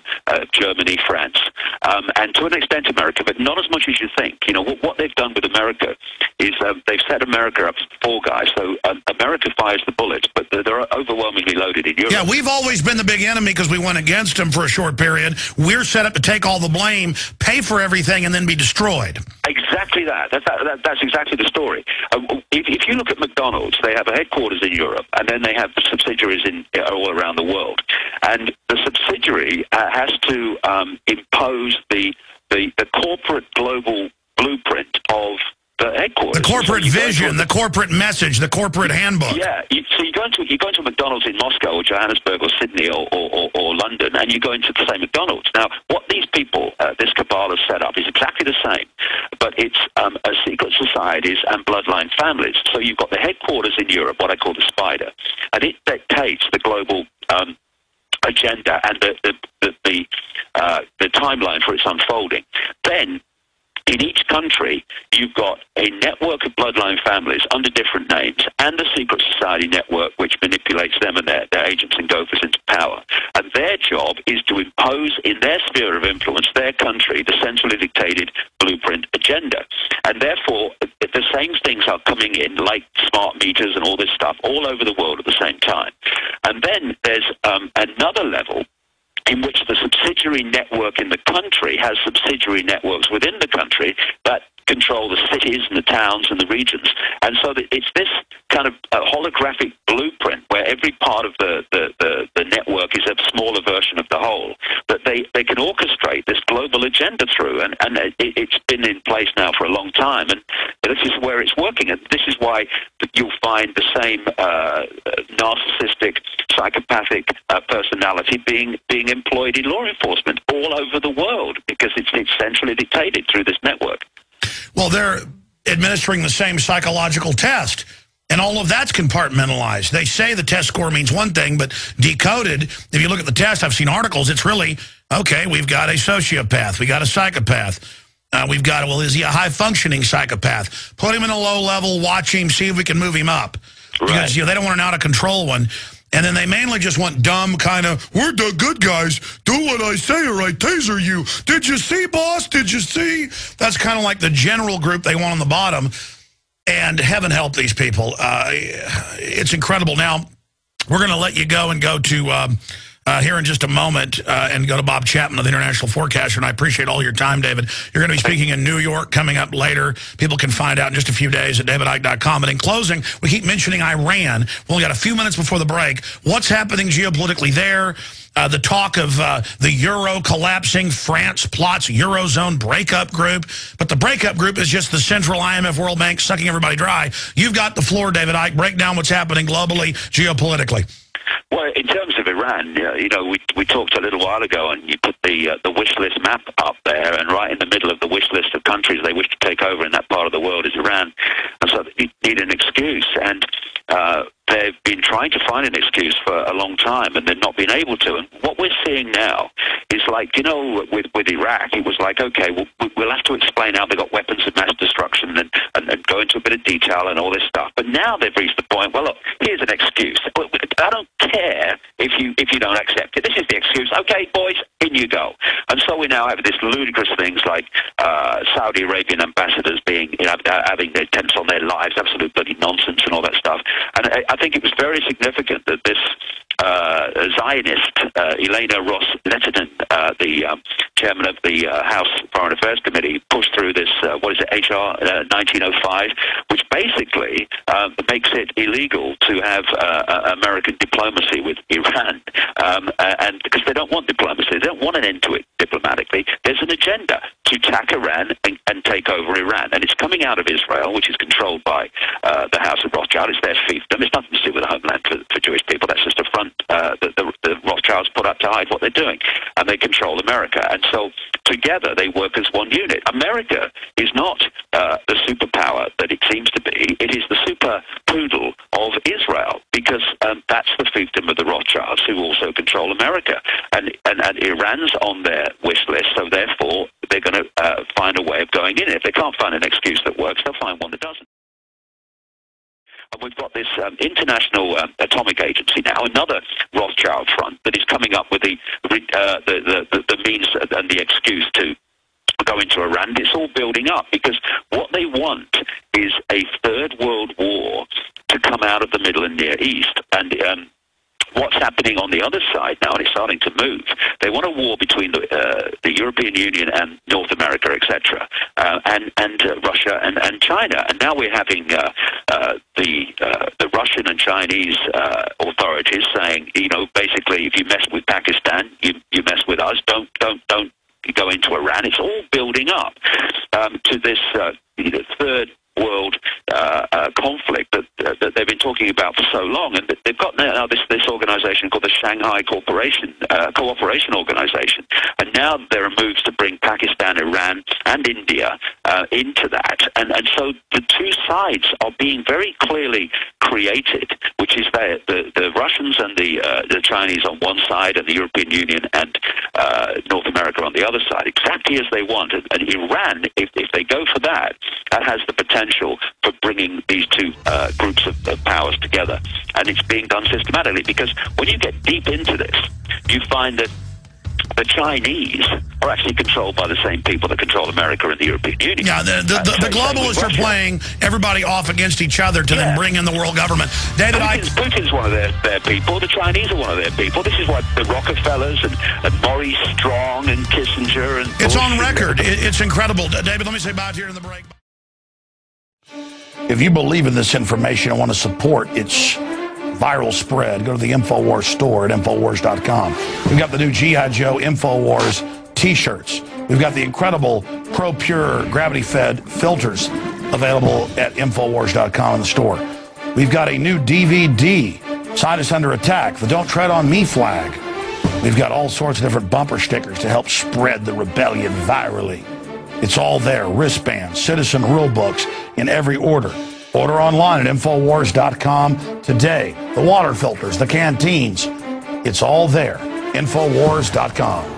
Germany, France, and to an extent America, but not as much as you think. You know, what they've done with America is they've set America up as the fall guy, so America fires the bullets, but they're overwhelmingly loaded in Europe. Yeah, we've always been the big enemy because we went against them for a short period. We're set up to take all the blame, pay for everything, and then be destroyed. Exactly that. That's exactly the story. If you look at McDonald's, they have a headquarters in Europe, and then they have subsidiaries all around the world. And the subsidiary has to impose the corporate global blueprint of the headquarters. The corporate vision, the corporate message, the corporate handbook. Yeah. So you go into McDonald's in Moscow or Johannesburg or Sydney or London, and you go into the same McDonald's. Now, what these people, this cabal has set up is exactly the same, but it's secret societies and bloodline families. So you've got the headquarters in Europe, what I call the spider, and it dictates the global agenda and the timeline for its unfolding. Then, in each country, you've got a network of bloodline families under different names and the secret society network which manipulates them and their agents and gophers into power. And their job is to impose in their sphere of influence, their country, the centrally dictated blueprint agenda. And therefore, the same things are coming in, like smart meters and all this stuff, all over the world at the same time. And then there's another level in which the subsidiary network in the country has subsidiary networks within the country that control the cities and the towns and the regions. And so it's this kind of holographic blueprint where every part of the network is a smaller version of the whole, that they can orchestrate this global agenda through. And it's been in place now for a long time. And this is where it's working. And this is why you'll find the same narcissistic, psychopathic personality being employed in law enforcement all over the world, because it's centrally dictated through this network. Well, they're administering the same psychological test, and all of that's compartmentalized. They say the test score means one thing, but decoded, if you look at the test, I've seen articles, it's really, okay, we've got a sociopath, we got a psychopath, we've got, well, is he a high-functioning psychopath? Put him in a low level, watch him, see if we can move him up. Right. Because they don't want an out-of-control one. And then they mainly just want dumb kind of, we're the good guys, do what I say or I taser you. Did you see, boss? Did you see? That's kind of like the general group they want on the bottom. And heaven help these people. It's incredible. Now, we're going to let you go and go to here in just a moment and go to Bob Chapman of the International Forecaster. And I appreciate all your time, David. You're going to be speaking in New York coming up later. People can find out in just a few days at davidicke.com. But in closing, we keep mentioning Iran. We've only got a few minutes before the break. What's happening geopolitically there? The talk of the euro collapsing, France plots Eurozone breakup group. But the breakup group is just the central IMF World Bank sucking everybody dry. You've got the floor, David Icke. Break down what's happening globally, geopolitically. Well, in terms of Iran, you know, we talked a little while ago, and you put the wish list map up there, and right in the middle of the wish list of countries they wish to take over in that part of the world is Iran. And so they need an excuse, and they've been trying to find an excuse for a long time, and they've not been able to. And what we're seeing now is like, you know, with Iraq, it was like, okay, we'll have to explain how they got weapons of mass destruction and go into a bit of detail and all this stuff. But now they've reached the point, well, look, here's an excuse. I don't care if you don't accept it. This is the excuse. Okay, boys, in you go. And so we now have this ludicrous things like Saudi Arabian ambassadors being, you know, having their attempts on their lives, absolute bloody nonsense and all that stuff. And I think it was very significant that this Zionist, Elena Ross-Lehtinen, the chairman of the House Foreign Affairs Committee, pushed through this, HR 1905, which basically makes it illegal to have American diplomacy with Iran. And because they don't want diplomacy, they don't want an end to it diplomatically. There's an agenda to attack Iran and take over Iran. And it's coming out of Israel, which is controlled by the House of Rothschild. It's their fiefdom. It's nothing to do with a homeland for Jewish people. That's just a front that the Rothschilds put up to hide what they're doing. And they control America. And so together they work as one unit. America is not the superpower that it seems to be. It is the super poodle of Israel, because that's the fiefdom of the Rothschilds, who also control America. And Iran's on their wish list, so therefore they're going to find a way of going in. If they can't find an excuse that works, they'll find one that doesn't. And we've got this international atomic agency now, another Rothschild front that is coming up with the means and the excuse to go into Iran. It's all building up because what they want is a third world war to come out of the Middle and Near East. And what's happening on the other side now, and it's starting to move, they want a war between the European Union and North America, etc., and Russia and China. And now we're having the Russian and Chinese authorities saying, you know, basically, if you mess with Pakistan, you mess with us. Don't go into Iran. It's all building up to this third world conflict that they've been talking about for so long, and they've got now this organisation called the Shanghai Cooperation Organisation, and now there are moves to bring Pakistan, Iran, and India into that, and so the two sides are being very clearly created, which is the Russians and the Chinese on one side, and the European Union and North America on the other side, exactly as they want. And Iran, if they go for that, that has the potential for bringing these two groups of powers together. And it's being done systematically, because when you get deep into this, you find that the Chinese are actually controlled by the same people that control America and the European Union. Yeah, the globalists are playing everybody off against each other to then bring in the world government. David Icke. Putin's one of their people. The Chinese are one of their people. This is what the Rockefellers and Maurice Strong and Kissinger and... It's on record. It's incredible. David, let me say bye here in the break. If you believe in this information and want to support its viral spread, go to the InfoWars store at InfoWars.com. We've got the new G.I. Joe InfoWars t-shirts. We've got the incredible Pro Pure gravity-fed filters available at InfoWars.com in the store. We've got a new DVD, Scientists Under Attack, the Don't Tread on Me flag. We've got all sorts of different bumper stickers to help spread the rebellion virally. It's all there, wristbands, citizen rule books in every order. Order online at InfoWars.com today. The water filters, the canteens, it's all there. InfoWars.com.